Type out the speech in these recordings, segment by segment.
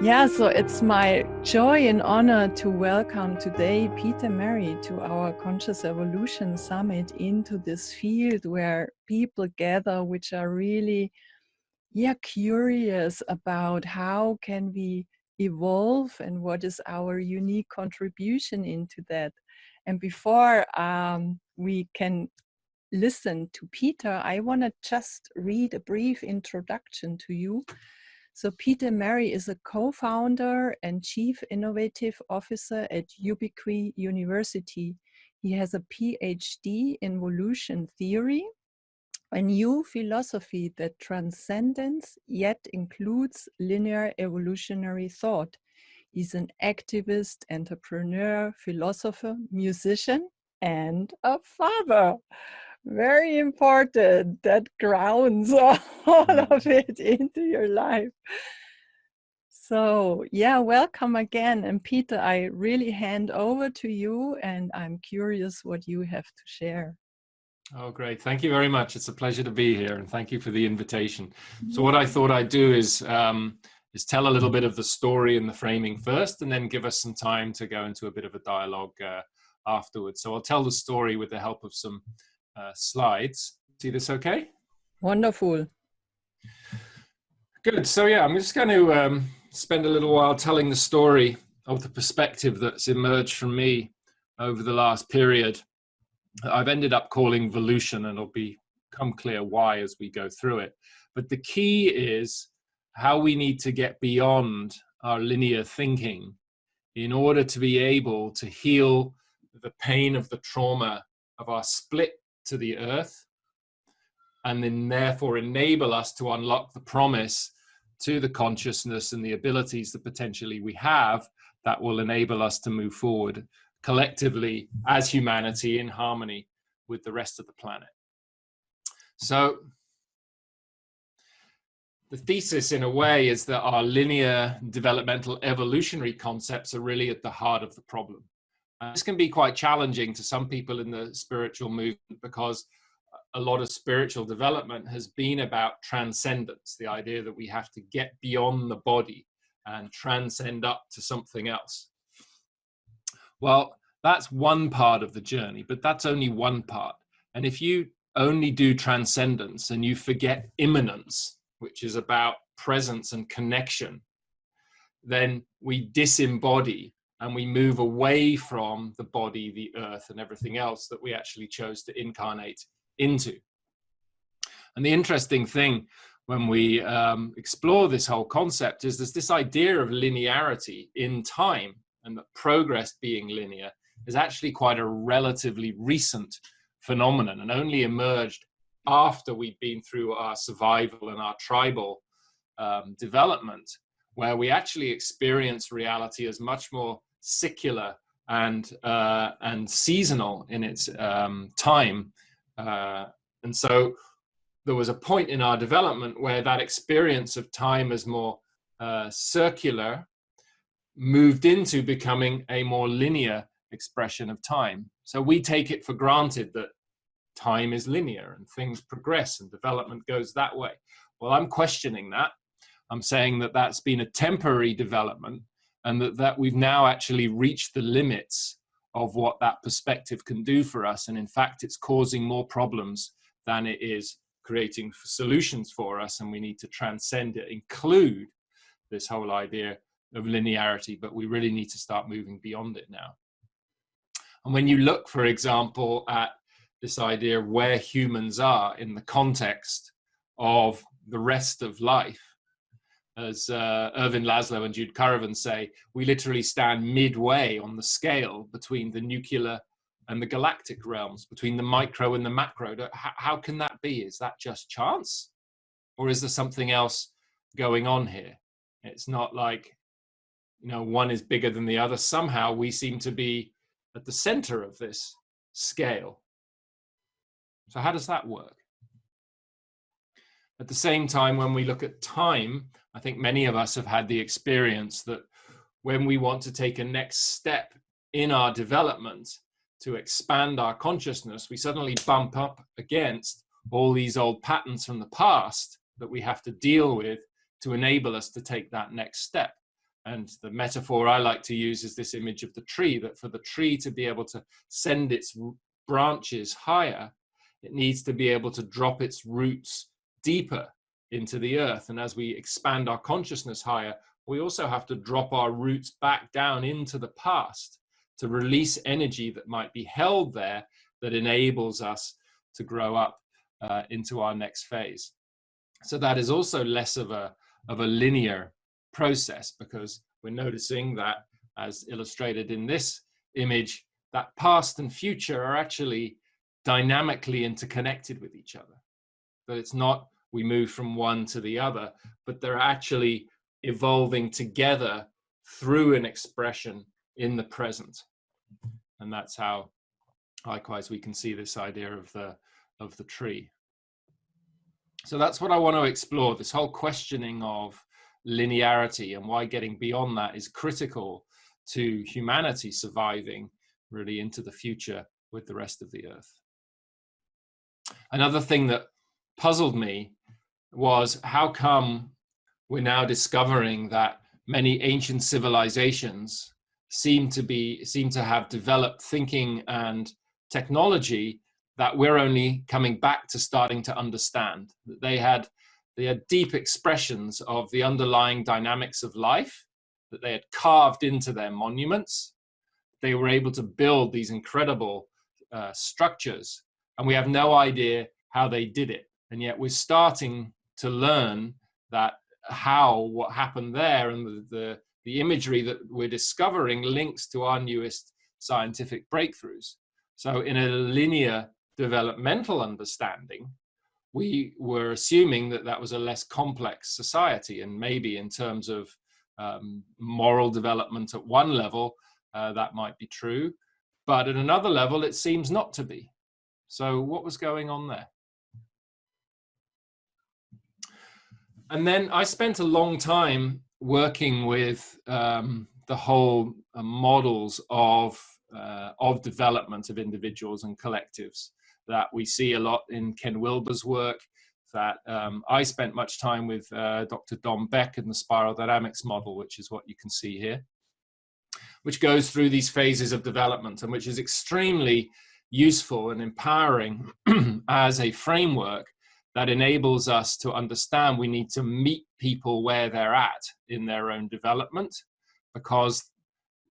Yeah, so it's my joy and honor to welcome today Peter Merry to our Conscious Evolution Summit, into this field where people gather which are really curious about how can we evolve and what is our unique contribution into that. And before we can listen to Peter, I want to just read a brief introduction to you. So Peter Merry is a co-founder and chief innovative officer at Ubiquity University. He has a PhD in Volution Theory, a new philosophy that transcends yet includes linear evolutionary thought. He's an activist, entrepreneur, philosopher, musician, and a father. Very important. That grounds all of it into your life. So yeah, welcome again. And Peter, I really hand over to you, and I'm curious what you have to share. Oh, great. Thank you very much. It's a pleasure to be here, and thank you for the invitation. So what I thought I'd do is tell a little bit of the story and the framing first, and then give us some time to go into a bit of a dialogue afterwards. So I'll tell the story with the help of some slides. See this okay? Wonderful. Good. So yeah, I'm just going to spend a little while telling the story of the perspective that's emerged from me over the last period. I've ended up calling Volution, and it'll become clear why as we go through it. But the key is how we need to get beyond our linear thinking in order to be able to heal the pain of the trauma of our split to the earth, and then therefore enable us to unlock the promise to the consciousness and the abilities that potentially we have that will enable us to move forward collectively as humanity in harmony with the rest of the planet. So the thesis in a way is that our linear developmental evolutionary concepts are really at the heart of the problem. This can be quite challenging to some people in the spiritual movement, because a lot of spiritual development has been about transcendence, the idea that we have to get beyond the body and transcend up to something else. Well, that's one part of the journey, but that's only one part. And if you only do transcendence and you forget immanence, which is about presence and connection, then we disembody and we move away from the body, the earth, and everything else that we actually chose to incarnate into. And the interesting thing when we explore this whole concept is there's this idea of linearity in time, and that progress being linear is actually quite a relatively recent phenomenon, and only emerged after we've been through our survival and our tribal development, where we actually experience reality as much more secular and seasonal in its time. And so there was a point in our development where that experience of time as more circular moved into becoming a more linear expression of time. So we take it for granted that time is linear and things progress and development goes that way. Well, I'm questioning that. I'm saying that that's been a temporary development, and that we've now actually reached the limits of what that perspective can do for us. And in fact, it's causing more problems than it is creating solutions for us. And we need to transcend it, include this whole idea of linearity, but we really need to start moving beyond it now. And when you look, for example, at this idea of where humans are in the context of the rest of life, as Irvin Laszlo and Jude Currivan say, we literally stand midway on the scale between the nuclear and the galactic realms, between the micro and the macro. How can that be? Is that just chance? Or is there something else going on here? It's not like, one is bigger than the other. Somehow we seem to be at the center of this scale. So how does that work? At the same time, when we look at time, I think many of us have had the experience that when we want to take a next step in our development to expand our consciousness, we suddenly bump up against all these old patterns from the past that we have to deal with to enable us to take that next step. And the metaphor I like to use is this image of the tree, that for the tree to be able to send its branches higher, it needs to be able to drop its roots deeper into the earth. And as we expand our consciousness higher, we also have to drop our roots back down into the past to release energy that might be held there that enables us to grow up into our next phase. So that is also less of a linear process, because we're noticing that, as illustrated in this image, that past and future are actually dynamically interconnected with each other. That it's not we move from one to the other, but they're actually evolving together through an expression in the present. And that's how, likewise, we can see this idea of the tree. So that's what I want to explore, this whole questioning of linearity and why getting beyond that is critical to humanity surviving really into the future with the rest of the earth. Another thing that puzzled me was how come we're now discovering that many ancient civilizations seem to have developed thinking and technology that we're only coming back to starting to understand. They had deep expressions of the underlying dynamics of life that they had carved into their monuments. They were able to build these incredible structures, and we have no idea how they did it. And yet we're starting to learn that what happened there, and the imagery that we're discovering links to our newest scientific breakthroughs. So in a linear developmental understanding, we were assuming that that was a less complex society, and maybe in terms of moral development at one level, that might be true, but at another level, it seems not to be. So what was going on there? And then I spent a long time working with the whole models of development of individuals and collectives that we see a lot in Ken Wilber's work, that I spent much time with Dr. Don Beck and the spiral dynamics model, which is what you can see here, which goes through these phases of development and which is extremely useful and empowering as a framework that enables us to understand we need to meet people where they're at in their own development, because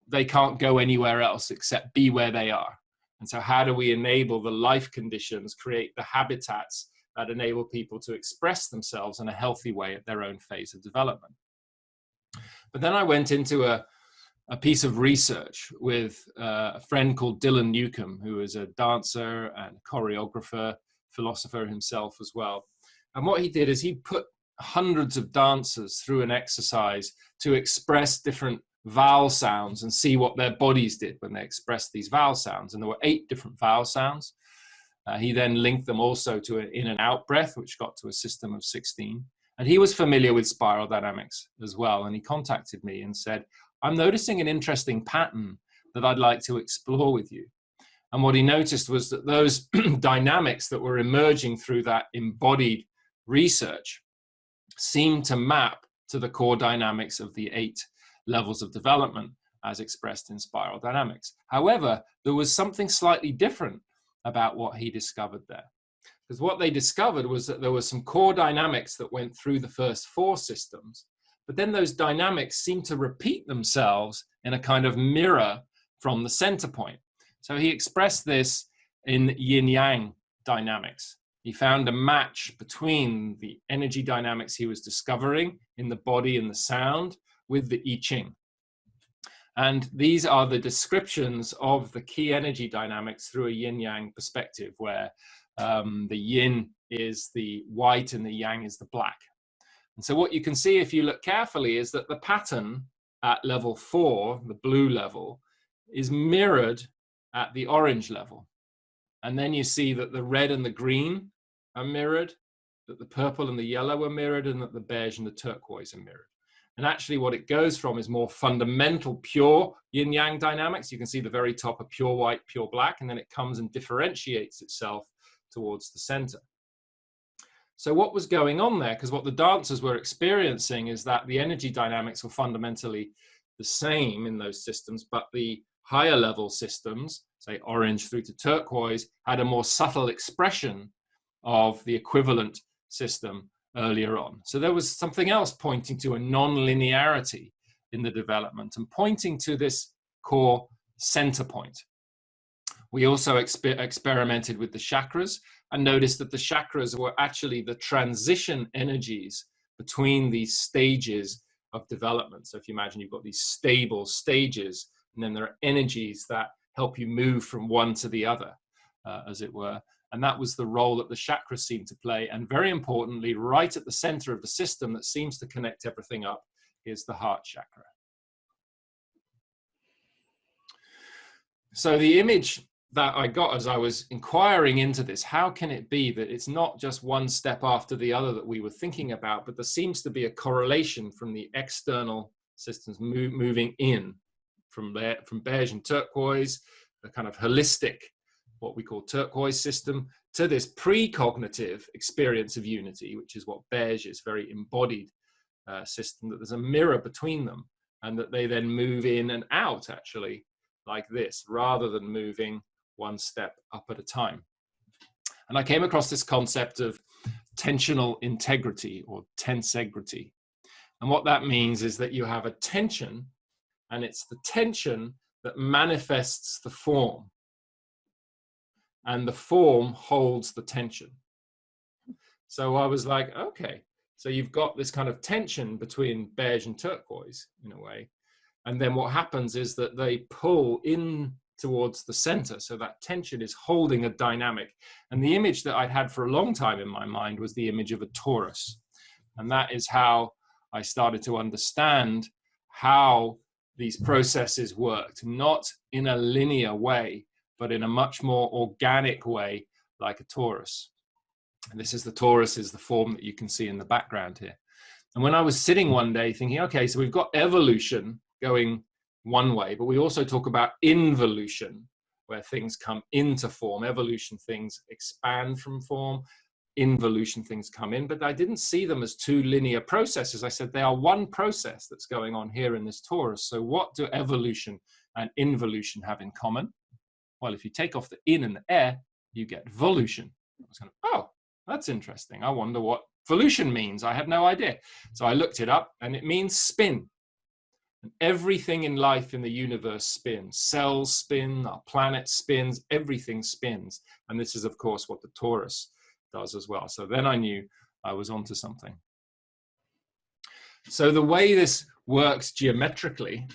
they can't go anywhere else except be where they are. And so how do we enable the life conditions, create the habitats that enable people to express themselves in a healthy way at their own phase of development? But then I went into a piece of research with a friend called Dylan Newcomb, who is a dancer and choreographer, philosopher himself as well. And what he did is he put hundreds of dancers through an exercise to express different vowel sounds and see what their bodies did when they expressed these vowel sounds. And there were 8 different vowel sounds. He then linked them also to an in and out breath, which got to a system of 16. And he was familiar with spiral dynamics as well. And he contacted me and said, I'm noticing an interesting pattern that I'd like to explore with you. And what he noticed was that those dynamics that were emerging through that embodied research seemed to map to the core dynamics of the 8 levels of development as expressed in spiral dynamics. However, there was something slightly different about what he discovered there. Because what they discovered was that there were some core dynamics that went through the first 4 systems, but then those dynamics seemed to repeat themselves in a kind of mirror from the center point. So he expressed this in yin-yang dynamics. He found a match between the energy dynamics he was discovering in the body and the sound with the I Ching. And these are the descriptions of the key energy dynamics through a yin-yang perspective, where the yin is the white and the yang is the black. And so what you can see if you look carefully is that the pattern at level 4, the blue level, is mirrored at the orange level. And then you see that the red and the green are mirrored, that the purple and the yellow are mirrored, and that the beige and the turquoise are mirrored. And actually what it goes from is more fundamental, pure yin-yang dynamics. You can see the very top are pure white, pure black, and then it comes and differentiates itself towards the center. So what was going on there? Because what the dancers were experiencing is that the energy dynamics were fundamentally the same in those systems, but the higher level systems, say orange through to turquoise, had a more subtle expression of the equivalent system earlier on. So there was something else pointing to a non-linearity in the development and pointing to this core center point. We also experimented with the chakras and noticed that the chakras were actually the transition energies between these stages of development. So if you imagine you've got these stable stages, and then there are energies that help you move from one to the other, as it were. And that was the role that the chakras seemed to play. And very importantly, right at the center of the system that seems to connect everything up is the heart chakra. So the image that I got as I was inquiring into this, how can it be that it's not just one step after the other that we were thinking about, but there seems to be a correlation from the external systems moving in from beige and turquoise, the kind of holistic, what we call turquoise system, to this precognitive experience of unity, which is what beige is, very embodied system, that there's a mirror between them, and that they then move in and out actually like this, rather than moving one step up at a time. And I came across this concept of tensional integrity or tensegrity. And what that means is that you have a tension, and it's the tension that manifests the form, and the form holds the tension. So I was like, okay, so you've got this kind of tension between beige and turquoise in a way. And then what happens is that they pull in towards the center. So that tension is holding a dynamic. And the image that I'd had for a long time in my mind was the image of a torus. And that is how I started to understand how these processes worked, not in a linear way, but in a much more organic way, like a torus. And this is the torus, is the form that you can see in the background here. And when I was sitting one day thinking, okay, so we've got evolution going one way, but we also talk about involution, where things come into form. Evolution, things expand from form. Involution, things come in. But I didn't see them as two linear processes. I said they are one process that's going on here in this torus. So what do evolution and involution have in common? Well, if you take off the in and the air, you get volution. I was kind of, oh, that's interesting. I wonder what volution means. I had no idea. So I looked it up, and it means spin. And everything in life in the universe spins. Cells spin, our planet spins, everything spins. And this is, of course, what the torus does as well. So then I knew I was onto something. So the way this works geometrically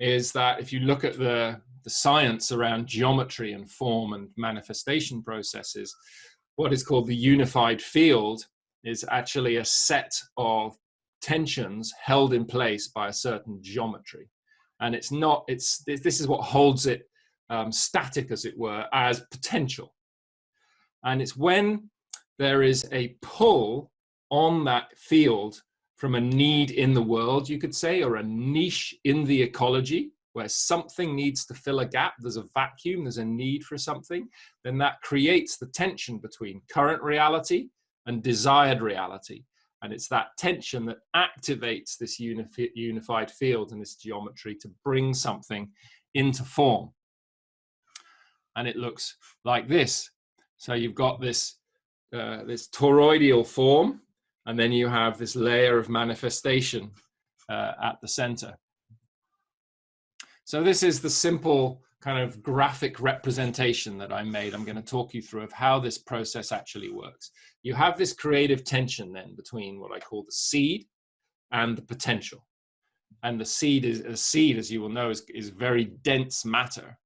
is that if you look at the science around geometry and form and manifestation processes, what is called the unified field is actually a set of tensions held in place by a certain geometry. And it's not, this is what holds it static, as it were, as potential. And it's when there is a pull on that field from a need in the world, you could say, or a niche in the ecology, where something needs to fill a gap, there's a vacuum, there's a need for something, then that creates the tension between current reality and desired reality. And it's that tension that activates this unified field and this geometry to bring something into form. And it looks like this. So you've got this, this toroidal form, and then you have this layer of manifestation at the center. So this is the simple kind of graphic representation that I made. I'm going to talk you through of how this process actually works. You have this creative tension then between what I call the seed and the potential. And the seed, as you will know, is very dense matter,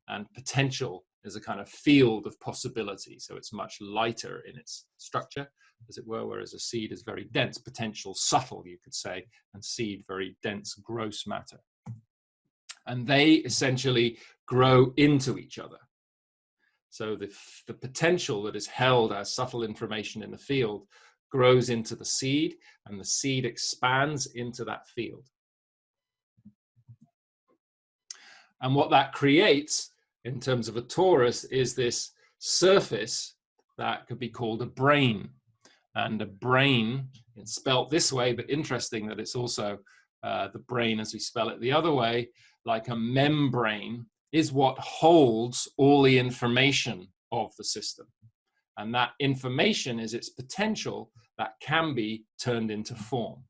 and potential is a kind of field of possibility. So it's much lighter in its structure, as it were, whereas a seed is very dense, potential, subtle, you could say, and seed, very dense, gross matter. And they essentially grow into each other. So the potential that is held as subtle information in the field grows into the seed, and the seed expands into that field. And what that creates in terms of a torus is this surface that could be called a brain. And a brain, it's spelt this way, but interesting that it's also the brain as we spell it the other way, like a membrane, is what holds all the information of the system. And that information is its potential that can be turned into form,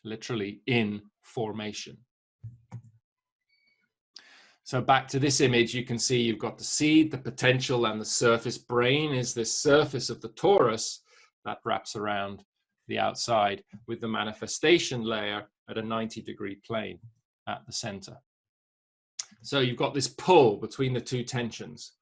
literally in formation. So back to this image, you can see you've got the seed, the potential, and the surface. Brain is this surface of the torus that wraps around the outside, with the manifestation layer at a 90-degree plane at the center. So you've got this pull between the two tensions.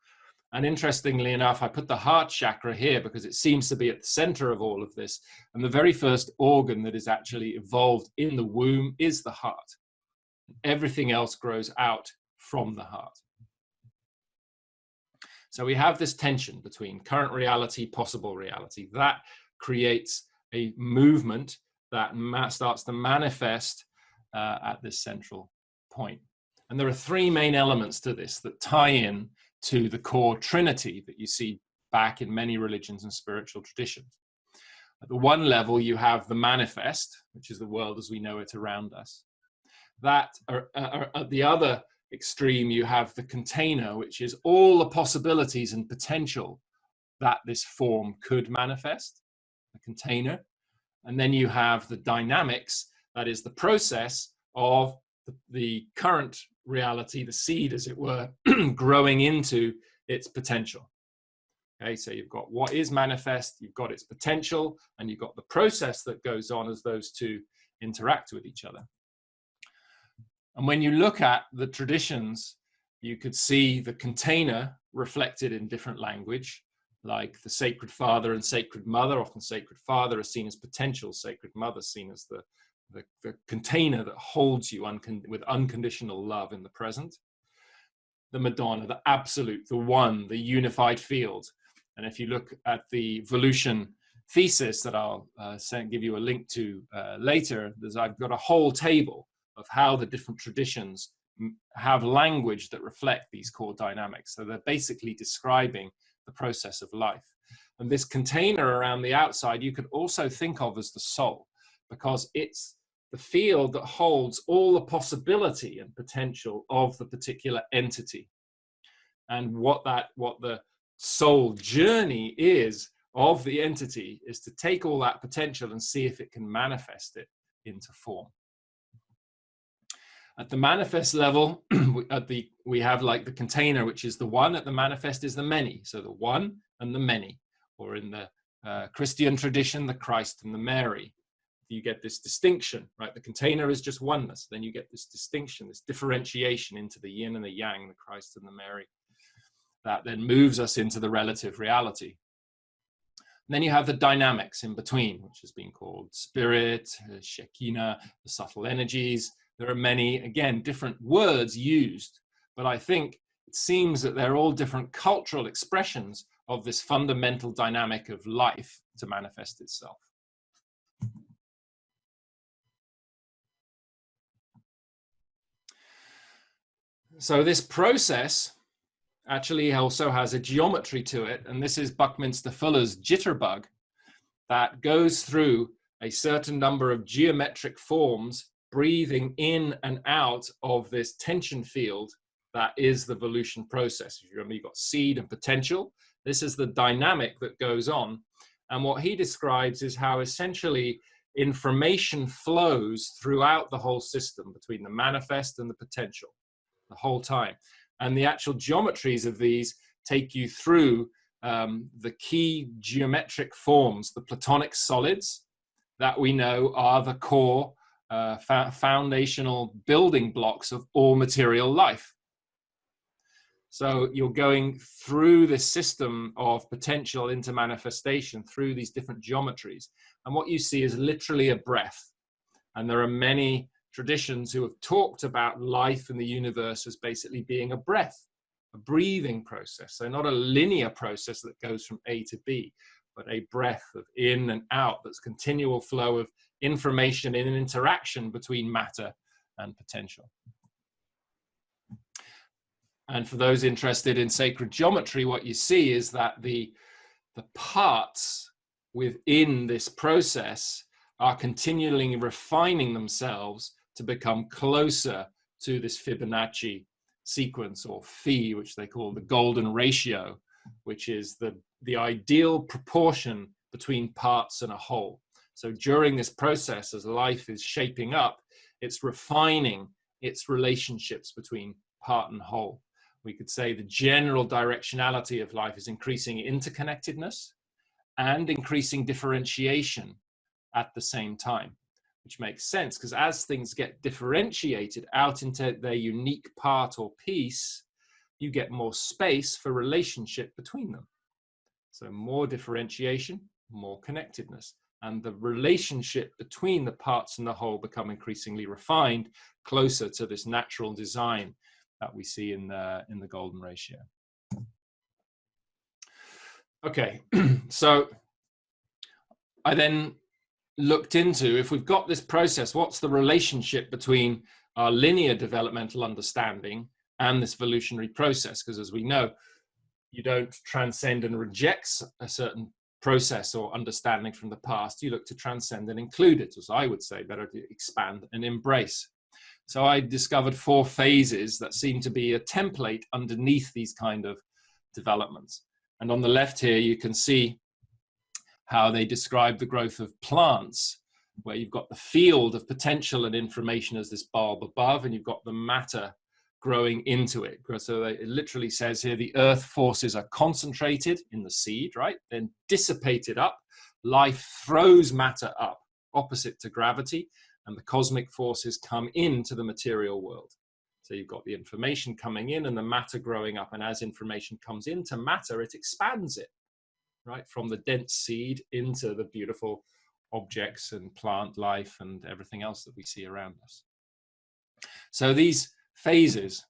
And interestingly enough, I put the heart chakra here because it seems to be at the center of all of this. And the very first organ that is actually evolved in the womb is the heart. Everything else grows out from the heart. So we have this tension between current reality, possible reality. That creates a movement that starts to manifest at this central point. And there are three main elements to this that tie in to the core trinity that you see back in many religions and spiritual traditions. At the one level, you have the manifest, which is the world as we know it around us. That at the other extreme, you have the container, which is all the possibilities and potential that this form could manifest, the container. And then you have the dynamics, that is the process of the current reality, the seed, as it were, growing into its potential. Okay, so you've got what is manifest, you've got its potential, and you've got the process that goes on as those two interact with each other. And when you look at the traditions, you could see the container reflected in different language, like the Sacred Father and Sacred Mother. Often Sacred Father is seen as potential, Sacred Mother seen as the container that holds you with unconditional love in the present. The Madonna, the absolute, the one, the unified field. And if you look at the Volution thesis that I'll give you a link to later, I've got a whole table of how the different traditions have language that reflect these core dynamics. So they're basically describing the process of life. And this container around the outside, you could also think of as the soul, because it's the field that holds all the possibility and potential of the particular entity. And what the soul journey is of the entity is to take all that potential and see if it can manifest it into form. At the manifest level, we have like the container, which is the one. At the manifest is the many. So the one and the many, or in the Christian tradition, the Christ and the Mary. You get this distinction, right? The container is just oneness. Then you get this distinction, this differentiation into the yin and the yang, the Christ and the Mary. That then moves us into the relative reality. And then you have the dynamics in between, which has been called spirit, Shekinah, the subtle energies. There are many, again, different words used, but I think it seems that they're all different cultural expressions of this fundamental dynamic of life to manifest itself. So this process actually also has a geometry to it, and this is Buckminster Fuller's jitterbug that goes through a certain number of geometric forms, breathing in and out of this tension field that is the evolution process. If you remember, you've got seed and potential. This is the dynamic that goes on. And what he describes is how essentially information flows throughout the whole system between the manifest and the potential the whole time. And the actual geometries of these take you through the key geometric forms, the Platonic solids that we know are the core foundational building blocks of all material life. So you're going through this system of potential into manifestation through these different geometries. And what you see is literally a breath. And there are many traditions who have talked about life in the universe as basically being a breath, a breathing process. So not a linear process that goes from A to B, but a breath of in and out, that's continual flow of information in an interaction between matter and potential. And for those interested in sacred geometry, what you see is that the parts within this process are continually refining themselves to become closer to this Fibonacci sequence, or phi, which they call the golden ratio, which is the ideal proportion between parts and a whole. So during this process, as life is shaping up, it's refining its relationships between part and whole. We could say the general directionality of life is increasing interconnectedness and increasing differentiation at the same time, which makes sense because as things get differentiated out into their unique part or piece, you get more space for relationship between them. So more differentiation, more connectedness, and the relationship between the parts and the whole become increasingly refined, closer to this natural design that we see in the golden ratio. Okay, so I then looked into, if we've got this process, what's the relationship between our linear developmental understanding and this evolutionary process? Because as we know, you don't transcend and reject a certain process or understanding from the past. You look to transcend and include it, as I would say, better to expand and embrace. So I discovered 4 phases that seem to be a template underneath these kind of developments. And on the left here, you can see how they describe the growth of plants, where you've got the field of potential and information as this bulb above, and you've got the matter growing into it. So it literally says here, the earth forces are concentrated in the seed, right? Then dissipated up. Life throws matter up, opposite to gravity, and the cosmic forces come into the material world. So you've got the information coming in and the matter growing up, and as information comes into matter, it expands it, right? From the dense seed into the beautiful objects and plant life and everything else that we see around us. So these phases.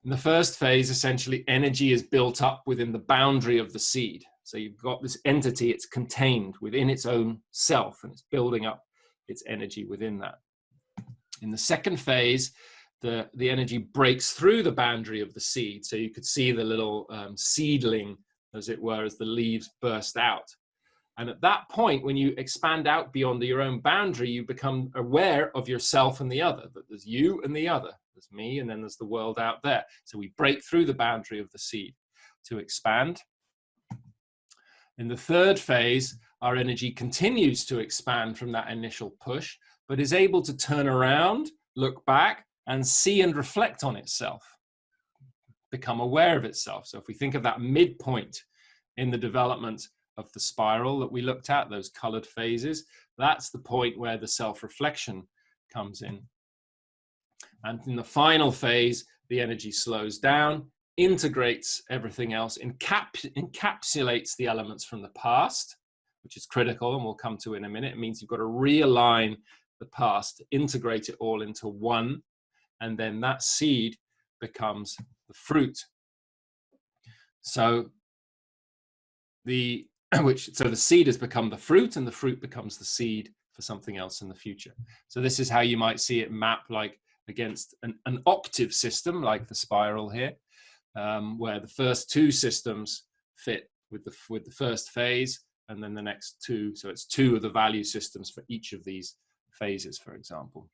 In the first phase, essentially, energy is built up within the boundary of the seed. So you've got this entity, it's contained within its own self, and it's building up its energy within that. In the second phase, the energy breaks through the boundary of the seed. So you could see the little seedling, as it were, as the leaves burst out. And at that point, when you expand out beyond your own boundary, you become aware of yourself and the other, that there's you and the other, there's me, and then there's the world out there. So we break through the boundary of the seed to expand. In the third phase, our energy continues to expand from that initial push, but is able to turn around, look back, and see and reflect on itself, become aware of itself. So if we think of that midpoint in the development of the spiral that we looked at, those colored phases, that's the point where the self-reflection comes in. And in the final phase, the energy slows down, integrates everything else, encapsulates the elements from the past, which is critical, and we'll come to in a minute. It means you've got to realign the past, integrate it all into one, and then that seed becomes the fruit. So the seed has become the fruit, and the fruit becomes the seed for something else in the future. So this is how you might see it map, like against an octave system, like the spiral here, where the first 2 systems fit with the first phase, and then the next 2. So it's 2 of the value systems for each of these phases, for example.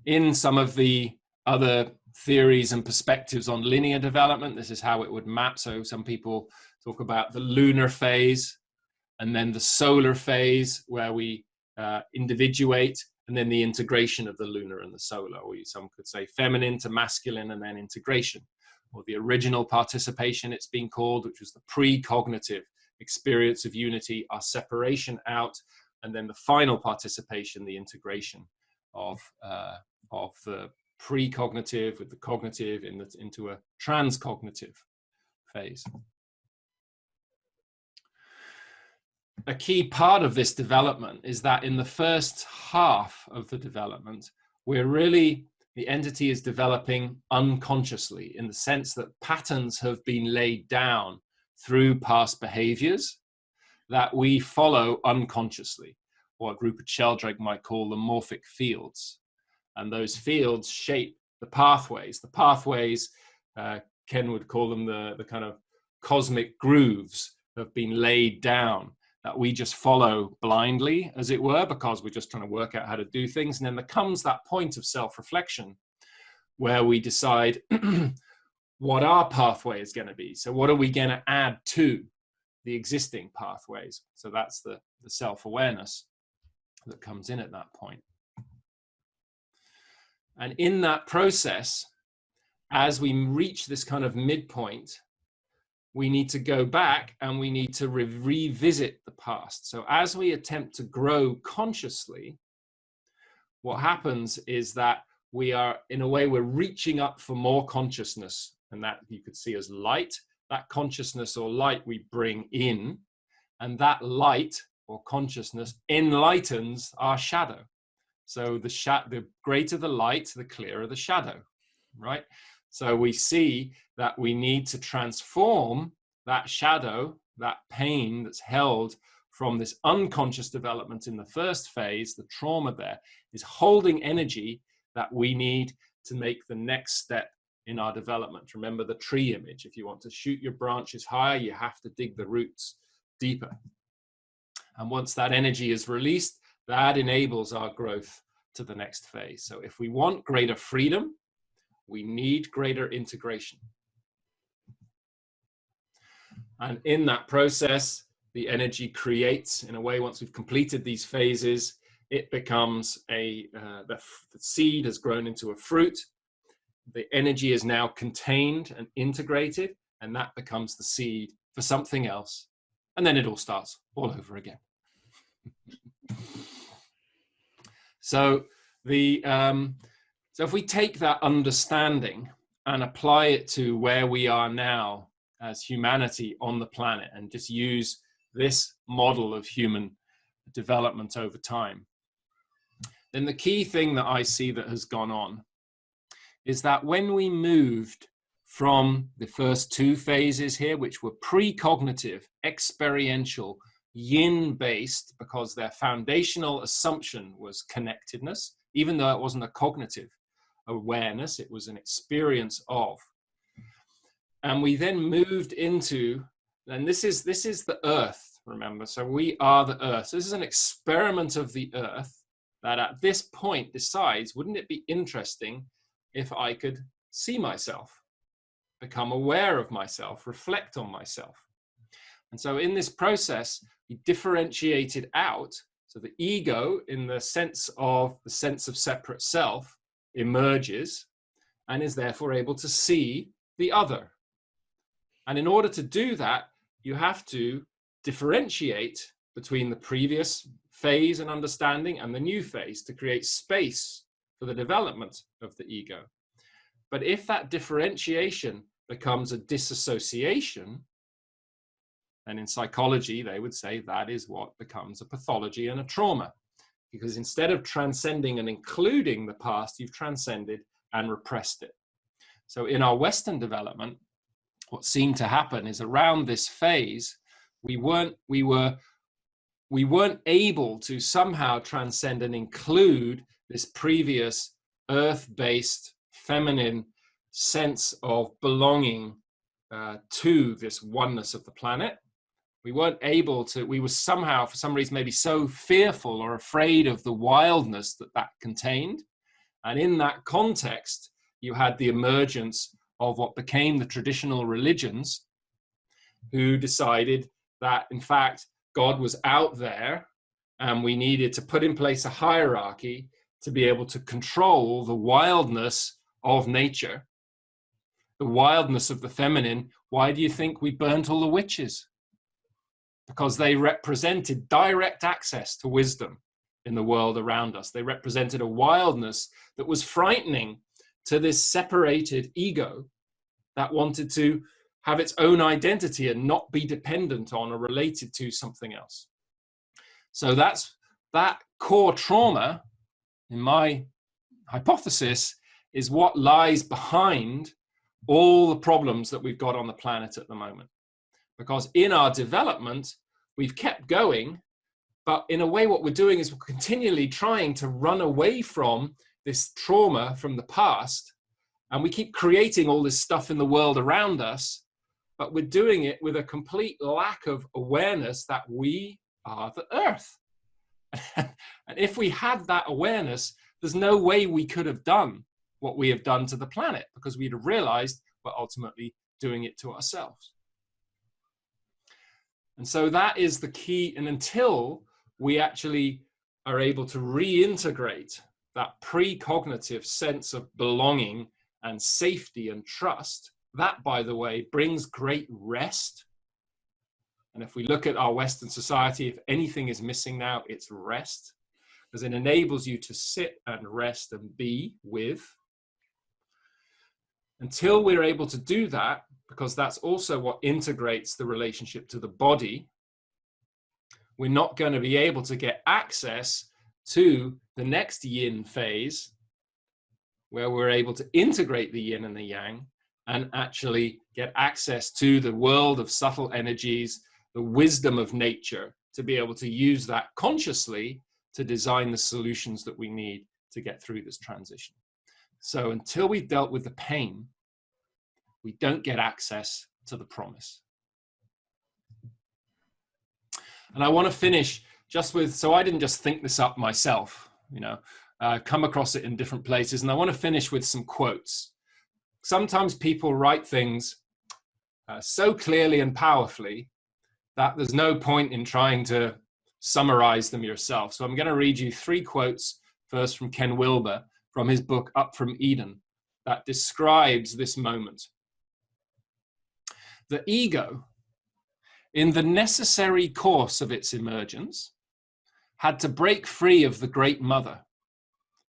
In some of the other theories and perspectives on linear development, this is how it would map. So some people talk about the lunar phase, and then the solar phase, where we individuate, and then the integration of the lunar and the solar, or some could say feminine to masculine, and then integration. Or the original participation, it's been called, which was the pre-cognitive experience of unity, our separation out, and then the final participation, the integration of the pre-cognitive with the cognitive into a transcognitive phase. A key part of this development is that in the first half of the development, the entity is developing unconsciously, in the sense that patterns have been laid down through past behaviors that we follow unconsciously, what Rupert Sheldrake might call the morphic fields. And those fields shape the pathways. The pathways, Ken would call them the kind of cosmic grooves that have been laid down, that we just follow blindly, as it were, because we're just trying to work out how to do things. And then there comes that point of self-reflection where we decide what our pathway is going to be. So what are we going to add to the existing pathways? So that's the self-awareness that comes in at that point. And in that process, as we reach this kind of midpoint, we need to go back and we need to revisit the past. So as we attempt to grow consciously, what happens is that we are, in a way, we're reaching up for more consciousness, and that you could see as light. That consciousness or light we bring in, and that light or consciousness enlightens our shadow. So the greater the light, the clearer the shadow, right? So we see that we need to transform that shadow, that pain that's held from this unconscious development in the first phase. The trauma there is holding energy that we need to make the next step in our development. Remember the tree image. If you want to shoot your branches higher, you have to dig the roots deeper. And once that energy is released, that enables our growth to the next phase. So if we want greater freedom, we need greater integration. And in that process, the energy creates, in a way, once we've completed these phases, it becomes the seed has grown into a fruit. The energy is now contained and integrated, and that becomes the seed for something else. And then it all starts all over again. So if we take that understanding and apply it to where we are now as humanity on the planet, and just use this model of human development over time, then the key thing that I see that has gone on is that when we moved from the first two phases here, which were precognitive, experiential, yin-based, because their foundational assumption was connectedness, even though it wasn't a cognitive awareness, it was an experience of. And we then moved into, and this is the earth, remember, so we are the earth. So this is an experiment of the earth that at this point decides, wouldn't it be interesting if I could see myself, become aware of myself, reflect on myself? And so in this process, we differentiated out. So the ego, in the sense of separate self, emerges and is therefore able to see the other. And in order to do that, you have to differentiate between the previous phase and understanding and the new phase to create space for the development of the ego. But if that differentiation becomes a disassociation, then in psychology, they would say that is what becomes a pathology and a trauma. Because instead of transcending and including the past, you've transcended and repressed it. So in our Western development, what seemed to happen is around this phase, we weren't able to somehow transcend and include this previous earth-based feminine sense of belonging to this oneness of the planet. We weren't able to, we were somehow, for some reason, maybe so fearful or afraid of the wildness that contained. And in that context, you had the emergence of what became the traditional religions, who decided that, in fact, God was out there and we needed to put in place a hierarchy to be able to control the wildness of nature, the wildness of the feminine. Why do you think we burnt all the witches? Because they represented direct access to wisdom in the world around us. They represented a wildness that was frightening to this separated ego that wanted to have its own identity and not be dependent on or related to something else. So that core trauma, in my hypothesis, is what lies behind all the problems that we've got on the planet at the moment. Because in our development, we've kept going, but in a way what we're doing is we're continually trying to run away from this trauma from the past, and we keep creating all this stuff in the world around us, but we're doing it with a complete lack of awareness that we are the earth. And if we had that awareness, there's no way we could have done what we have done to the planet, because we'd have realized we're ultimately doing it to ourselves. And so that is the key. And until we actually are able to reintegrate that precognitive sense of belonging and safety and trust, that, by the way, brings great rest. And if we look at our Western society, if anything is missing now, it's rest, because it enables you to sit and rest and be with. Until we're able to do that, because that's also what integrates the relationship to the body, we're not going to be able to get access to the next yin phase, where we're able to integrate the yin and the yang and actually get access to the world of subtle energies, the wisdom of nature, to be able to use that consciously to design the solutions that we need to get through this transition. So until we've dealt with the pain, we don't get access to the promise. And I want to finish just with, so I didn't just think this up myself, come across it in different places. And I want to finish with some quotes. Sometimes people write things so clearly and powerfully that there's no point in trying to summarize them yourself. So I'm going to read you 3 quotes, first from Ken Wilber, from his book, Up from Eden, that describes this moment. The ego, in the necessary course of its emergence, had to break free of the Great Mother,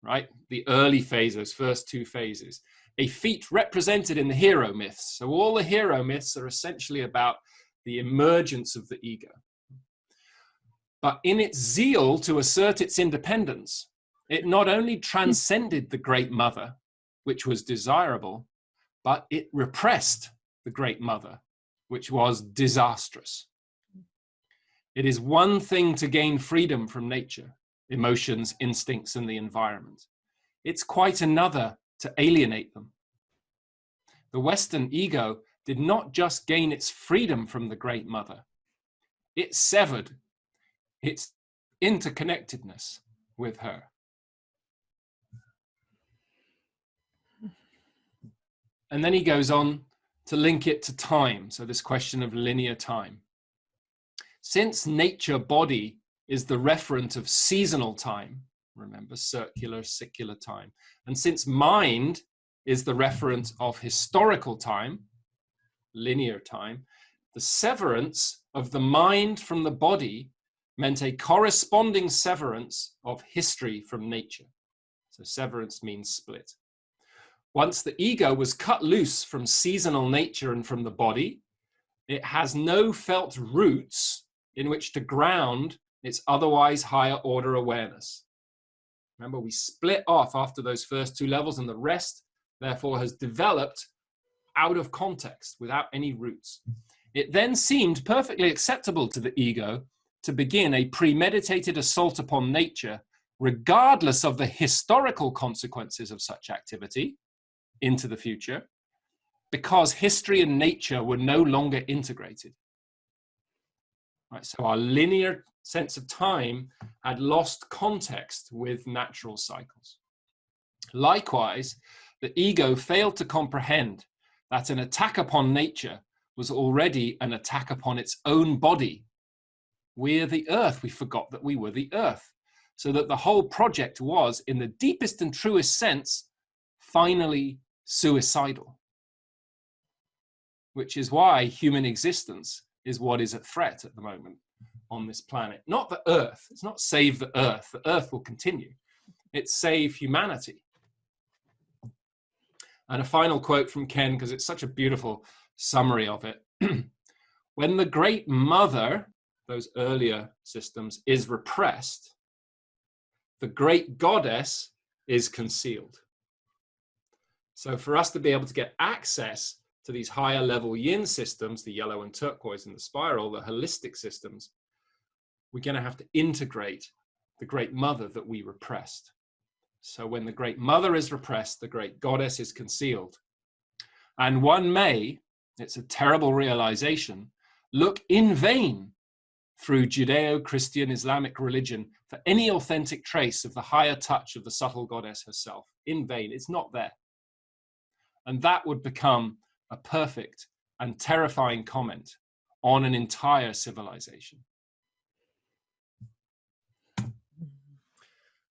right? The early phase, those first 2 phases, a feat represented in the hero myths. So all the hero myths are essentially about the emergence of the ego. But in its zeal to assert its independence, it not only transcended the Great Mother, which was desirable, but it repressed the Great Mother, which was disastrous. It is one thing to gain freedom from nature, emotions, instincts, and the environment. It's quite another to alienate them. The Western ego did not just gain its freedom from the Great Mother, it severed its interconnectedness with her. And then he goes on to link it to time. So this question of linear time. Since nature body is the referent of seasonal time, remember, circular, secular time, and since mind is the referent of historical time, linear time, the severance of the mind from the body meant a corresponding severance of history from nature. So severance means split. Once the ego was cut loose from seasonal nature and from the body, it has no felt roots in which to ground its otherwise higher order awareness. Remember, we split off after those first 2 levels, and the rest, therefore, has developed out of context, without any roots. It then seemed perfectly acceptable to the ego to begin a premeditated assault upon nature, regardless of the historical consequences of such activity into the future, because history and nature were no longer integrated. Right, so our linear sense of time had lost context with natural cycles. Likewise, the ego failed to comprehend that an attack upon nature was already an attack upon its own body. We're the earth. We forgot that we were the earth. So that the whole project was, in the deepest and truest sense, finally suicidal. Which is why human existence is what is at threat at the moment on this planet. Not the earth. It's not save the earth. The earth will continue. It's save humanity. And a final quote from Ken, because it's such a beautiful summary of it. When the Great Mother, those earlier systems, is repressed, the Great Goddess is concealed. So for us to be able to get access to these higher level yin systems, the yellow and turquoise and the spiral, the holistic systems, we're going to have to integrate the Great Mother that we repressed. So when the Great Mother is repressed, the Great Goddess is concealed. And one may, it's a terrible realization, look in vain through Judeo-Christian Islamic religion for any authentic trace of the higher touch of the subtle goddess herself. In vain, it's not there. And that would become a perfect and terrifying comment on an entire civilization.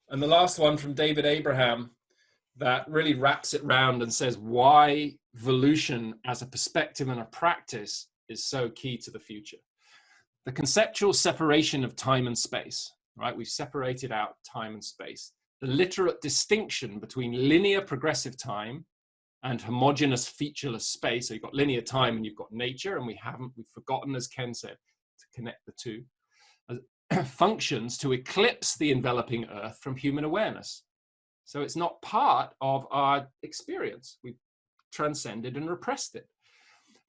And the last one from David Abraham that really wraps it round and says why Volution as a perspective and a practice is so key to the future. The conceptual separation of time and space, right? We've separated out time and space. The literate distinction between linear progressive time and homogeneous featureless space. So you've got linear time and you've got nature, and we've forgotten, as Ken said, to connect the two, functions to eclipse the enveloping earth from human awareness. So it's not part of our experience. We've transcended and repressed it.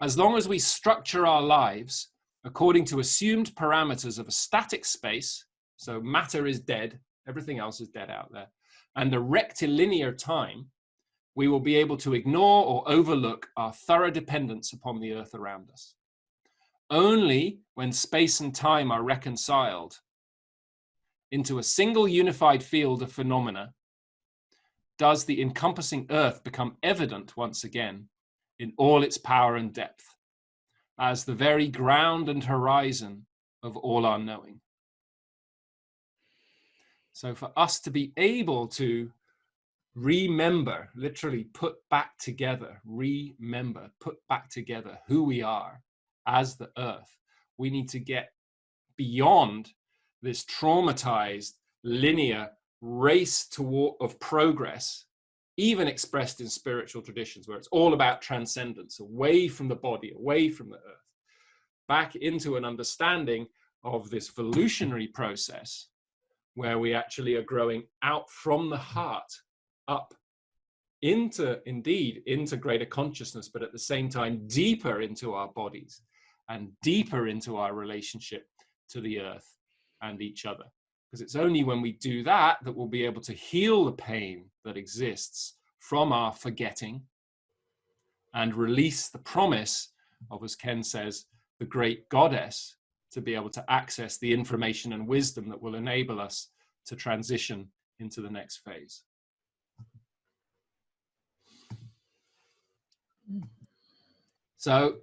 As long as we structure our lives according to assumed parameters of a static space, so matter is dead, everything else is dead out there, and a rectilinear time, we will be able to ignore or overlook our thorough dependence upon the earth around us. Only when space and time are reconciled into a single unified field of phenomena does the encompassing earth become evident once again in all its power and depth, as the very ground and horizon of all our knowing. So for us to be able to remember, literally put back together, remember, put back together who we are as the earth, we need to get beyond this traumatized, linear race of progress, even expressed in spiritual traditions, where it's all about transcendence, away from the body, away from the earth, back into an understanding of this evolutionary process, where we actually are growing out from the heart up into greater consciousness, but at the same time deeper into our bodies and deeper into our relationship to the earth and each other. Because it's only when we do that that we'll be able to heal the pain that exists from our forgetting and release the promise of, as Ken says, the great goddess, to be able to access the information and wisdom that will enable us to transition into the next phase. So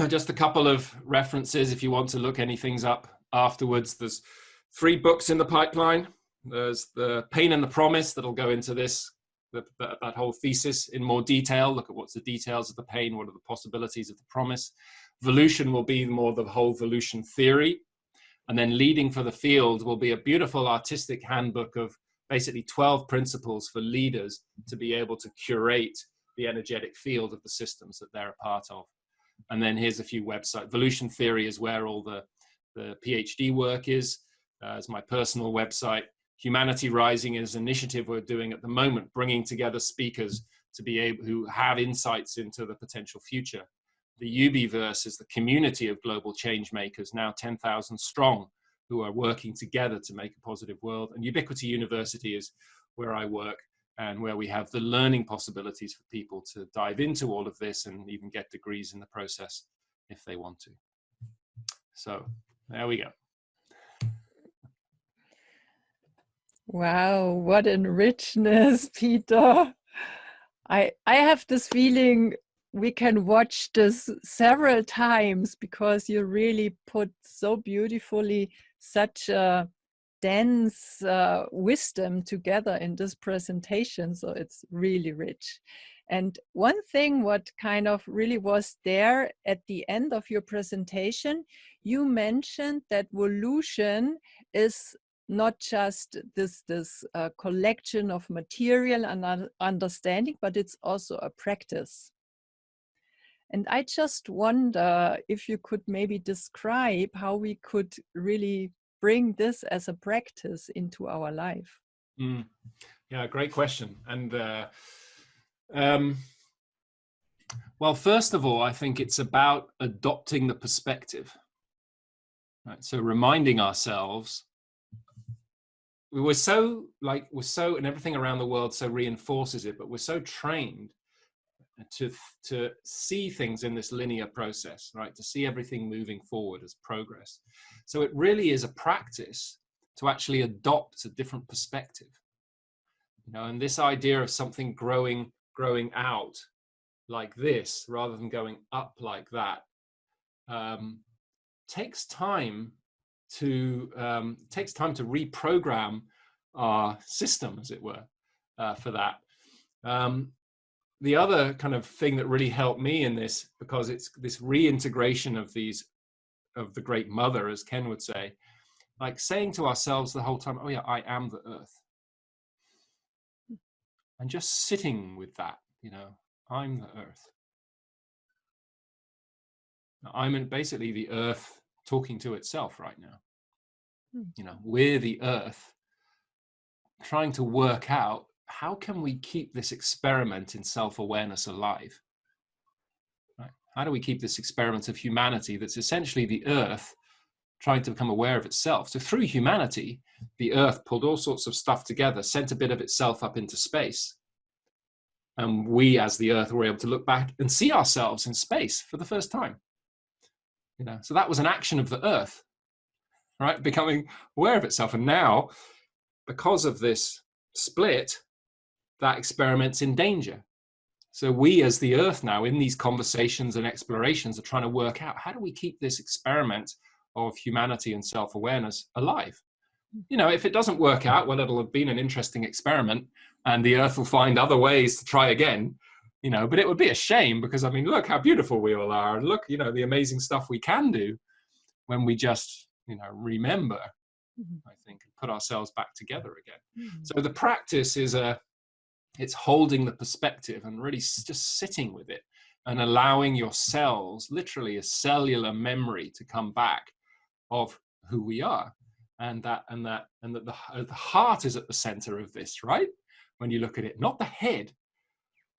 just a couple of references if you want to look anything up afterwards. There's 3 books in the pipeline. There's The Pain and the Promise that'll go into this, that whole thesis in more detail. Look at what's the details of the pain, what are the possibilities of the promise. Volution will be more the whole Volution Theory. And then Leading for the Field will be a beautiful artistic handbook of basically 12 principles for leaders to be able to curate the energetic field of the systems that they're a part of. And then here's a few websites. Volution Theory is where all the PhD work is. As my personal website. Humanity Rising is an initiative we're doing at the moment, bringing together speakers to be able who have insights into the potential future. The Ubiverse is the community of global change makers, now 10,000 strong, who are working together to make a positive world. And Ubiquity University is where I work and where we have the learning possibilities for people to dive into all of this and even get degrees in the process if they want to. So there we go. Wow, what a richness, Peter. I have this feeling we can watch this several times, because you really put so beautifully such a dense wisdom together in this presentation. So it's really rich. And one thing what kind of really was there at the end of your presentation, you mentioned that Volution is not just this collection of material and understanding, but it's also a practice. And I just wonder if you could maybe describe how we could really bring this as a practice into our life. Yeah, great question. And well, first of all, I think it's about adopting the perspective, right? So reminding ourselves, we're so, and everything around the world so reinforces it, but we're so trained to see things in this linear process, right? To see everything moving forward as progress. So it really is a practice to actually adopt a different perspective, you know, and this idea of something growing out like this rather than going up like that takes time to reprogram our system, as it were, for that. The other kind of thing that really helped me in this, because it's this reintegration of the great mother, as Ken would say, like saying to ourselves the whole time, oh yeah, I am the earth. And just sitting with that, you know, I'm the earth. I'm basically the earth talking to itself right now. You know, we're the earth trying to work out, how can we keep this experiment in self-awareness alive? Right? How do we keep this experiment of humanity that's essentially the earth trying to become aware of itself? So through humanity, the earth pulled all sorts of stuff together, sent a bit of itself up into space. And we, as the earth, were able to look back and see ourselves in space for the first time. You know, so that was an action of the earth, right? Becoming aware of itself. And now, because of this split, that experiment's in danger. So we, as the earth now, in these conversations and explorations, are trying to work out, how do we keep this experiment of humanity and self-awareness alive? You know, if it doesn't work out, well, it'll have been an interesting experiment and the earth will find other ways to try again, you know, but it would be a shame, because I mean, look how beautiful we all are. And look, you know, the amazing stuff we can do when we just, you know, remember, I think, and put ourselves back together again. So the practice is it's holding the perspective and really just sitting with it and allowing your cells, literally a cellular memory, to come back of who we are. And that the heart is at the center of this, right? When you look at it, not the head.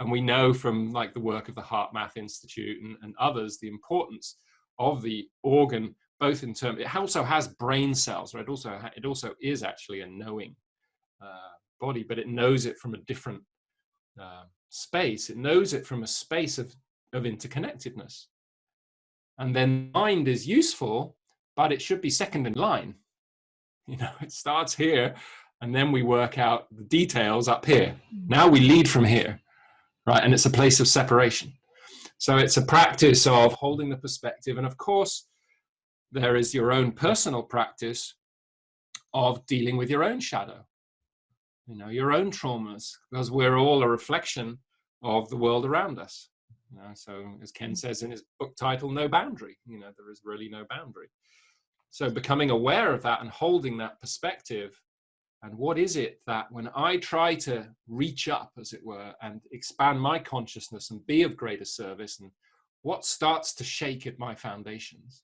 And we know from like the work of the Heart Math Institute and others, the importance of the organ, both in terms, it also has brain cells, right? It also is actually a knowing body, but it knows it from a different space. It knows it from a space of interconnectedness. And then mind is useful, but it should be second in line. You know, it starts here, and then we work out the details up here. Now we lead from here, right? And it's a place of separation. So it's a practice of holding the perspective. And of course, there is your own personal practice of dealing with your own shadow, you know, your own traumas, because we're all a reflection of the world around us. You know, so as Ken says in his book title, No Boundary, you know, there is really no boundary. So becoming aware of that and holding that perspective, and what is it that when I try to reach up, as it were, and expand my consciousness and be of greater service, and what starts to shake at my foundations?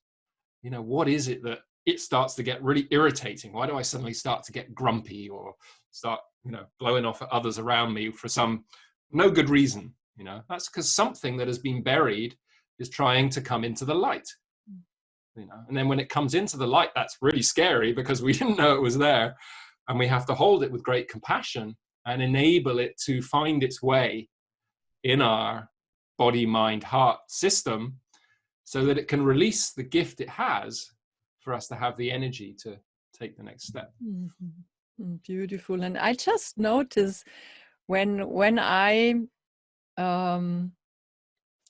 You know, what is it that it starts to get really irritating? Why do I suddenly start to get grumpy or start, you know, blowing off at others around me for some no good reason? You know, that's because something that has been buried is trying to come into the light. You know, and then when it comes into the light, that's really scary because we didn't know it was there, and we have to hold it with great compassion and enable it to find its way in our body, mind, heart system, so that it can release the gift it has for us to have the energy to take the next step. Beautiful. And I just notice when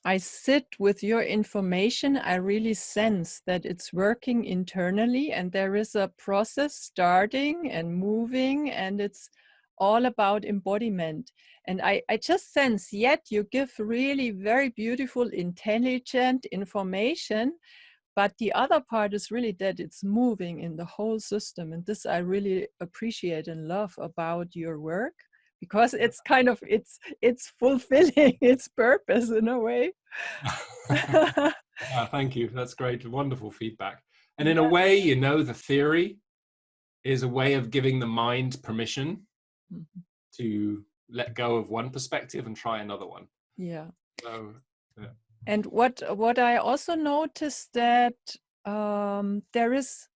I sit with your information, I really sense that it's working internally, and there is a process starting and moving, and it's all about embodiment. And I just sense, yet you give really very beautiful, intelligent information, but the other part is really that it's moving in the whole system. And this I really appreciate and love about your work, because it's kind of, it's fulfilling its purpose in a way. Thank you. That's great. Wonderful feedback. And in a way, you know, the theory is a way of giving the mind permission to let go of one perspective and try another one. Yeah. So, yeah. And what I also noticed that there is,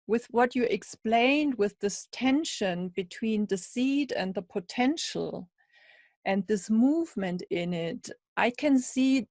with what you explained, with this tension between the seed and the potential and this movement in it, I can see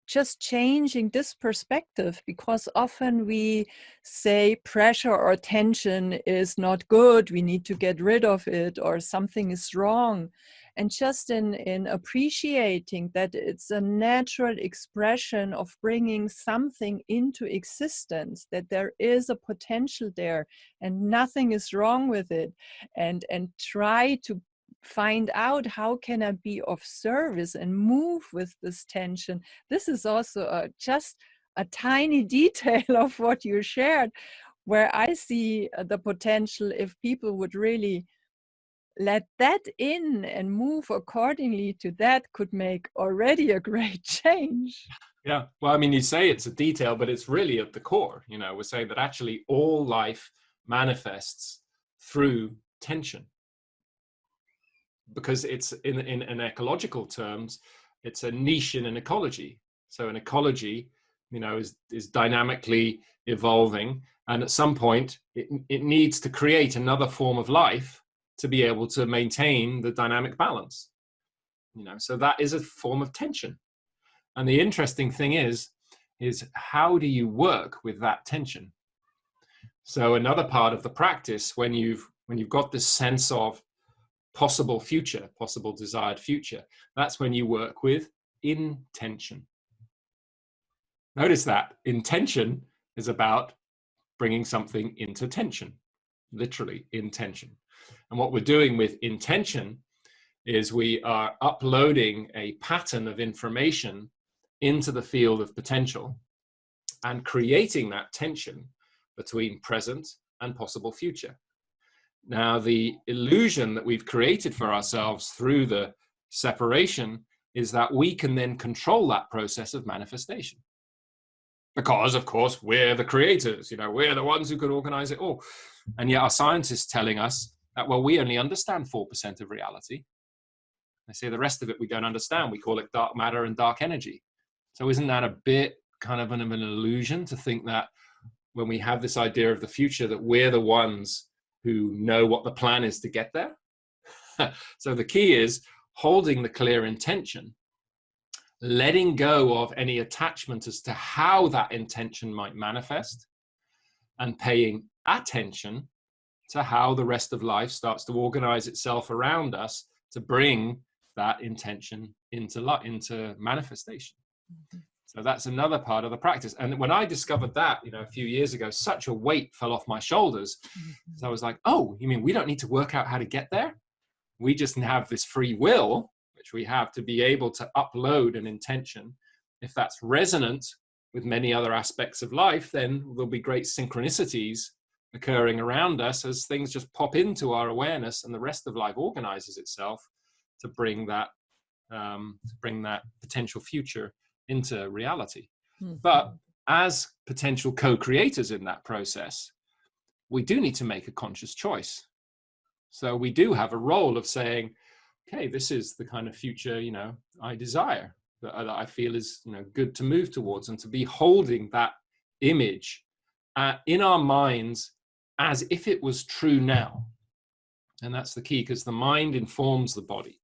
just changing this perspective, because often we say pressure or tension is not good, we need to get rid of it, or something is wrong. And just in appreciating that it's a natural expression of bringing something into existence, that there is a potential there and nothing is wrong with it, and try to find out how can I be of service and move with this tension. This is also just a tiny detail of what you shared, where I see the potential, if people would really let that in and move accordingly to that, could make already a great change. Yeah, well, I mean, you say it's a detail, but it's really at the core. You know, we're saying that actually all life manifests through tension, because it's in ecological terms, it's a niche in an ecology. So an ecology, you know, is dynamically evolving, and at some point it needs to create another form of life to be able to maintain the dynamic balance. You know, so that is a form of tension. And the interesting thing is how do you work with that tension? So another part of the practice, when you've got this sense of possible future, possible desired future, that's when you work with intention. Notice that intention is about bringing something into tension, literally intention. And what we're doing with intention is we are uploading a pattern of information into the field of potential and creating that tension between present and possible future. Now, the illusion that we've created for ourselves through the separation is that we can then control that process of manifestation. Because, of course, we're the creators, you know, we're the ones who could organize it all. And yet our scientists telling us that, well, we only understand 4% of reality. They say the rest of it we don't understand. We call it dark matter and dark energy. So isn't that a bit kind of an illusion to think that when we have this idea of the future, that we're the ones who know what the plan is to get there? So the key is holding the clear intention, letting go of any attachment as to how that intention might manifest, and paying attention to how the rest of life starts to organize itself around us to bring that intention into manifestation. Mm-hmm. So that's another part of the practice. And when I discovered that, you know, a few years ago, such a weight fell off my shoulders. Mm-hmm. So I was like, oh, you mean we don't need to work out how to get there? We just have this free will, which we have to be able to upload an intention. If that's resonant with many other aspects of life, then there'll be great synchronicities occurring around us as things just pop into our awareness, and the rest of life organizes itself to bring that potential future into reality. Mm-hmm. But as potential co-creators in that process, we do need to make a conscious choice. So we do have a role of saying, okay, this is the kind of future, you know, I desire, that I feel is, you know, good to move towards, and to be holding that image in our minds as if it was true now. And that's the key, because the mind informs the body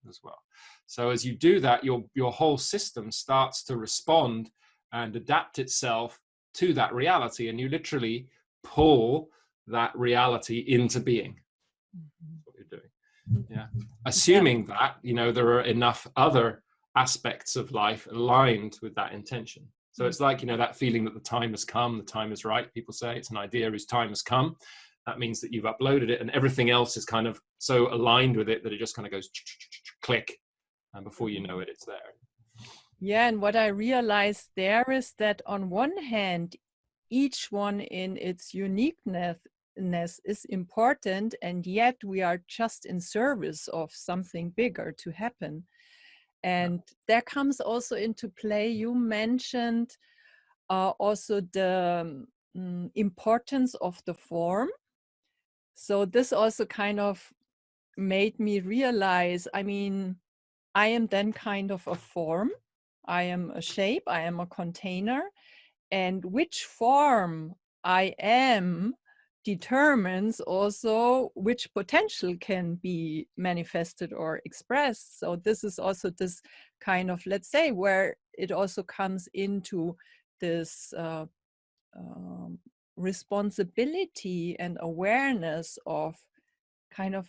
as well. So as you do that, your whole system starts to respond and adapt itself to that reality, and you literally pull that reality into being. That's what you're doing. Yeah. Assuming that, you know, there are enough other aspects of life aligned with that intention. So it's like, you know, that feeling that the time has come, the time is right. People say it's an idea whose time has come. That means that you've uploaded it, and everything else is kind of so aligned with it that it just kind of goes click, and before you know it, it's there. Yeah, and what I realized there is that on one hand, each one in its uniqueness is important, and yet we are just in service of something bigger to happen. And there comes also into play, you mentioned also the importance of the form. So this also kind of made me realize, I mean, I am then kind of a form, I am a shape, I am a container, and which form I am determines also which potential can be manifested or expressed. So this is also this kind of, let's say, where it also comes into this responsibility and awareness of kind of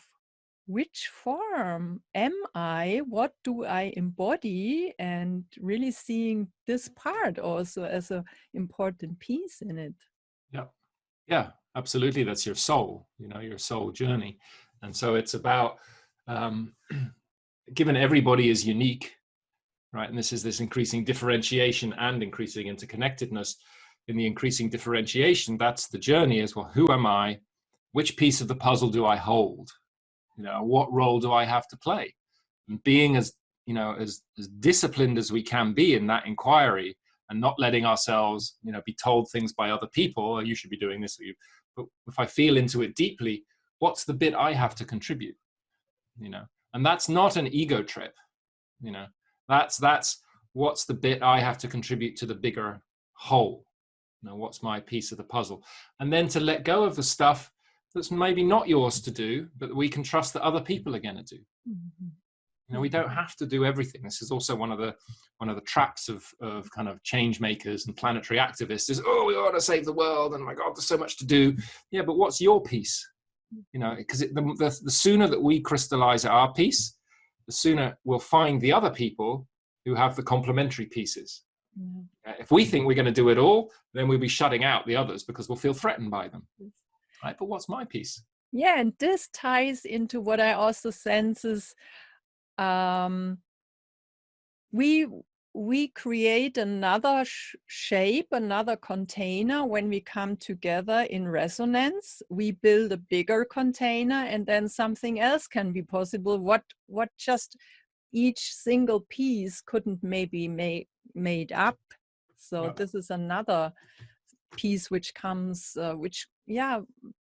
which form am I, what do I embody, and really seeing this part also as an important piece in it. Yeah, yeah, absolutely. That's your soul, your soul journey. And so it's about, given everybody is unique, right? And this is this increasing differentiation and increasing interconnectedness. In the increasing differentiation, that's the journey as well. Who am I? Which piece of the puzzle do I hold? What role do I have to play? And being as disciplined as we can be in that inquiry, and not letting ourselves, be told things by other people, oh, you should be doing this. But if I feel into it deeply, what's the bit I have to contribute? And that's not an ego trip. That's what's the bit I have to contribute to the bigger whole. What's my piece of the puzzle? And then to let go of the stuff that's maybe not yours to do, but we can trust that other people are going to do. We don't have to do everything. This is also one of the traps of kind of change makers and planetary activists is, oh, we ought to save the world, and my God, there's so much to do. Yeah, but what's your piece? Because the sooner that we crystallize our piece, the sooner we'll find the other people who have the complementary pieces. If we think we're going to do it all, then we'll be shutting out the others because we'll feel threatened by them. Right? But what's my piece? Yeah, and this ties into what I also sense is we create another shape, another container when we come together in resonance. We build a bigger container, and then something else can be possible. What just each single piece couldn't maybe made up. So this is another piece which comes,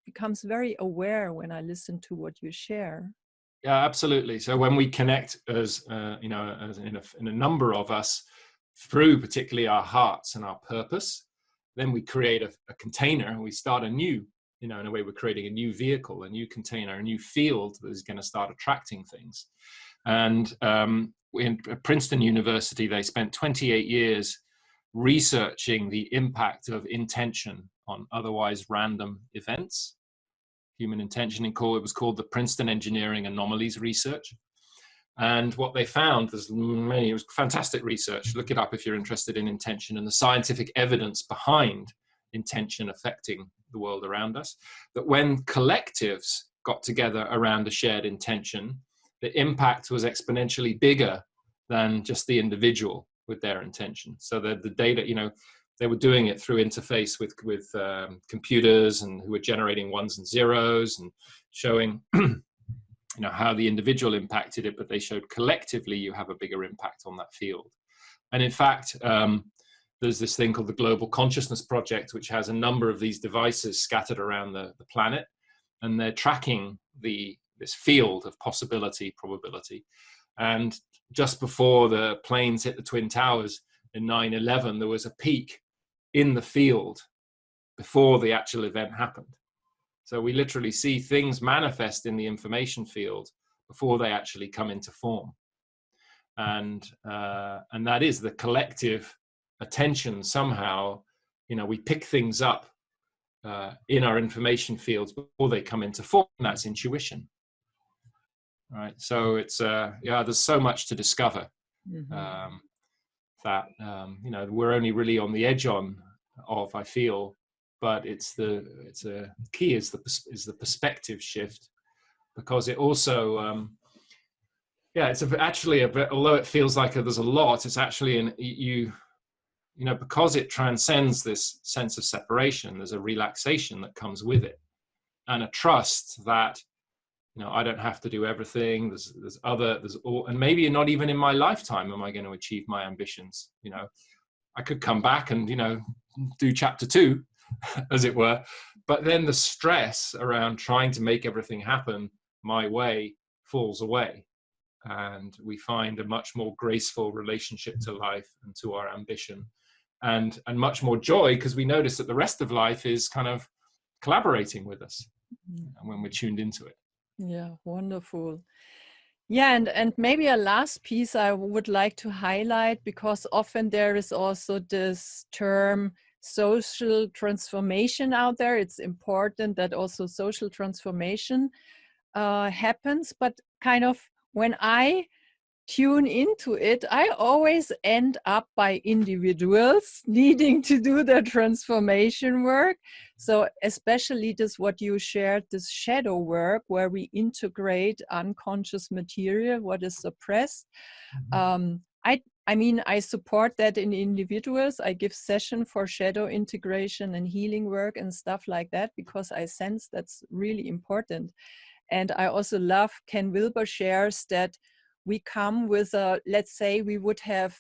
becomes very aware when I listen to what you share. Yeah, absolutely. So when we connect as in a number of us through particularly our hearts and our purpose, then we create a container, and we start a new, in a way we're creating a new vehicle, a new container, a new field that is going to start attracting things. And in Princeton University, they spent 28 years researching the impact of intention on otherwise random events. Human intention, it was called the Princeton Engineering Anomalies Research. And what they found, it was fantastic research. Look it up if you're interested in intention and the scientific evidence behind intention affecting the world around us, that when collectives got together around a shared intention, the impact was exponentially bigger than just the individual with their intention. So the data, they were doing it through interface with computers, and who were generating ones and zeros and showing how the individual impacted it, but they showed collectively you have a bigger impact on that field. And in fact, there's this thing called the Global Consciousness Project, which has a number of these devices scattered around the planet, and they're tracking this field of possibility, probability. And just before the planes hit the Twin Towers in 9/11, there was a peak in the field before the actual event happened. So we literally see things manifest in the information field before they actually come into form. And that is the collective attention somehow, we pick things up in our information fields before they come into form. That's intuition. Right. So it's, there's so much to discover. That we're only really on the edge of, I feel, but it's a key is the perspective shift, because it also it's actually a bit, although it feels like there's a lot, it's actually because it transcends this sense of separation, there's a relaxation that comes with it, and a trust that I don't have to do everything. There's all, and maybe not even in my lifetime am I going to achieve my ambitions. I could come back and, do chapter 2, as it were. But then the stress around trying to make everything happen my way falls away. And we find a much more graceful relationship to life and to our ambition, and much more joy, because we notice that the rest of life is kind of collaborating with us Mm. when we're tuned into it. Yeah, wonderful. Yeah, and maybe a last piece I would like to highlight, because often there is also this term social transformation out there. It's important that also social transformation happens, but kind of when I tune into it, I always end up by individuals needing to do their transformation work. So especially this, what you shared, this shadow work, where we integrate unconscious material, what is suppressed. I mean, I support that in individuals. I give session for shadow integration and healing work and stuff like that, because I sense that's really important. And I also love Ken Wilber shares that we come with a, let's say we would have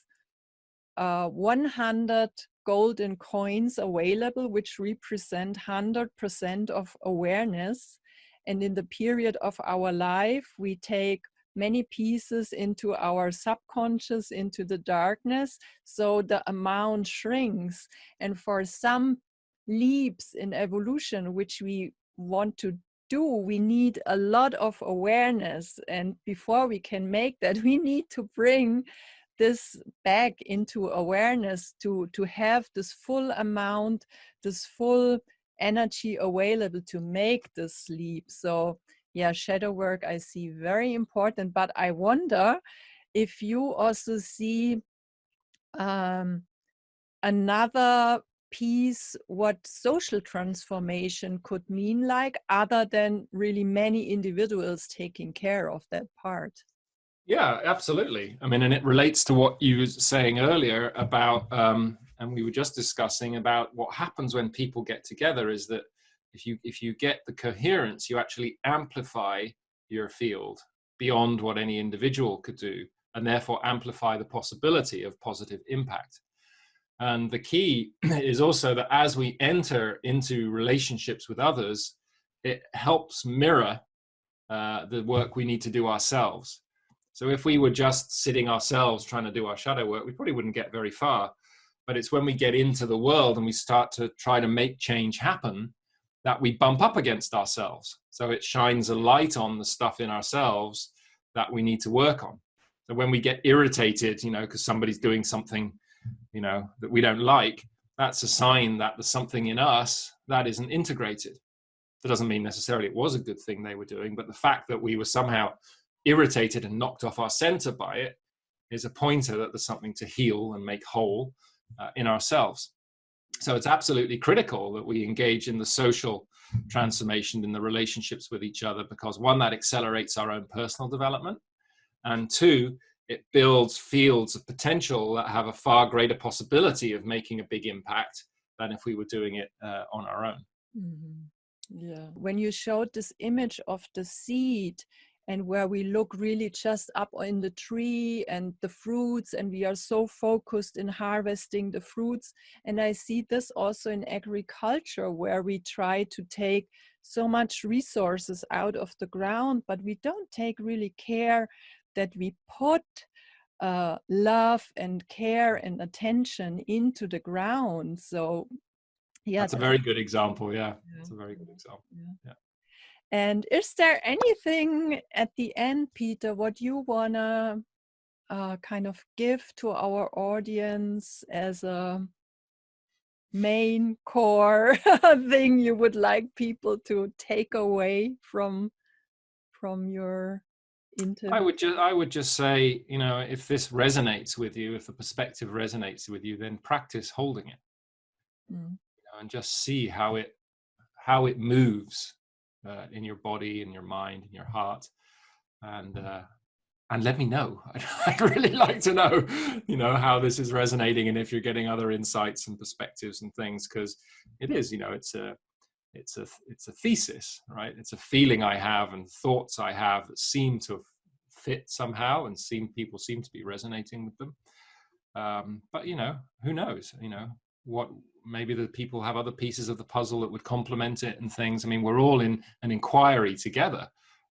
100 golden coins available, which represent 100% of awareness. And in the period of our life, we take many pieces into our subconscious, into the darkness. So the amount shrinks. And for some leaps in evolution, which we want to do, we need a lot of awareness. And before we can make that, we need to bring this back into awareness to have this full amount, this full energy available to make this leap. So yeah, shadow work I see very important, but I wonder if you also see another piece, what social transformation could mean like, other than really many individuals taking care of that part. Yeah, absolutely. I mean, and it relates to what you were saying earlier about, and we were just discussing about what happens when people get together, is that if you get the coherence, you actually amplify your field beyond what any individual could do, and therefore amplify the possibility of positive impact. And the key is also that as we enter into relationships with others, it helps mirror the work we need to do ourselves. So if we were just sitting ourselves trying to do our shadow work, we probably wouldn't get very far. But it's when we get into the world and we start to try to make change happen that we bump up against ourselves. So it shines a light on the stuff in ourselves that we need to work on. So when we get irritated, because somebody's doing something, that we don't like, that's a sign that there's something in us that isn't integrated. That doesn't mean necessarily it was a good thing they were doing, but the fact that we were somehow irritated and knocked off our center by it is a pointer that there's something to heal and make whole in ourselves. So it's absolutely critical that we engage in the social transformation in the relationships with each other, because one, that accelerates our own personal development, and two, it builds fields of potential that have a far greater possibility of making a big impact than if we were doing it on our own. Mm-hmm. Yeah, when you showed this image of the seed, and where we look really just up in the tree and the fruits, and we are so focused in harvesting the fruits. And I see this also in agriculture, where we try to take so much resources out of the ground, but we don't take really care that we put love and care and attention into the ground. So yeah, that's a very good example. Yeah, that's a very good example. Yeah. And is there anything at the end, Peter, what you wanna kind of give to our audience as a main core thing you would like people to take away from your interview? I would just say, if this resonates with you, if the perspective resonates with you, then practice holding it, and just see how it moves in your body, in your mind, in your heart, and let me know. I'd really like to know, how this is resonating, and if you're getting other insights and perspectives and things, because it is, it's a thesis, right? It's a feeling I have and thoughts I have that seem to fit somehow, and people seem to be resonating with them. But who knows? What, maybe the people have other pieces of the puzzle that would complement it and things. I mean, we're all in an inquiry together,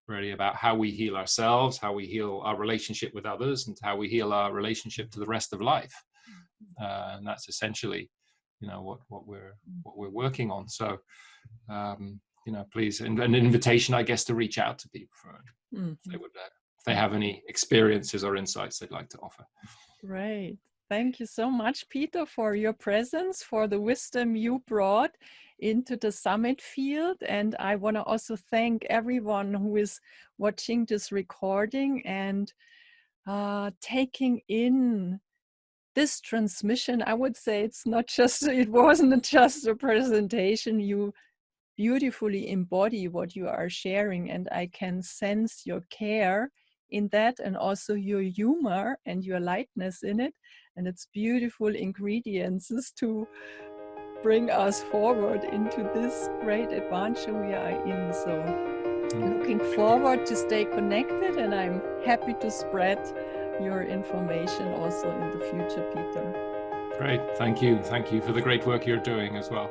really, about how we heal ourselves, how we heal our relationship with others, and how we heal our relationship to the rest of life. And that's essentially what we're working on. So please, and an invitation, I guess, to reach out to people if they would, if they have any experiences or insights they'd like to offer. Great. Thank you so much, Peter, for your presence, for the wisdom you brought into the summit field. And I want to also thank everyone who is watching this recording and taking in this transmission. I would say it wasn't just a presentation. You beautifully embody what you are sharing, and I can sense your care in that, and also your humor and your lightness in it, and it's beautiful ingredients to bring us forward into this great adventure we are in. So looking forward to stay connected, and I'm happy to spread your information also in the future, Peter. Great, thank you for the great work you're doing as well.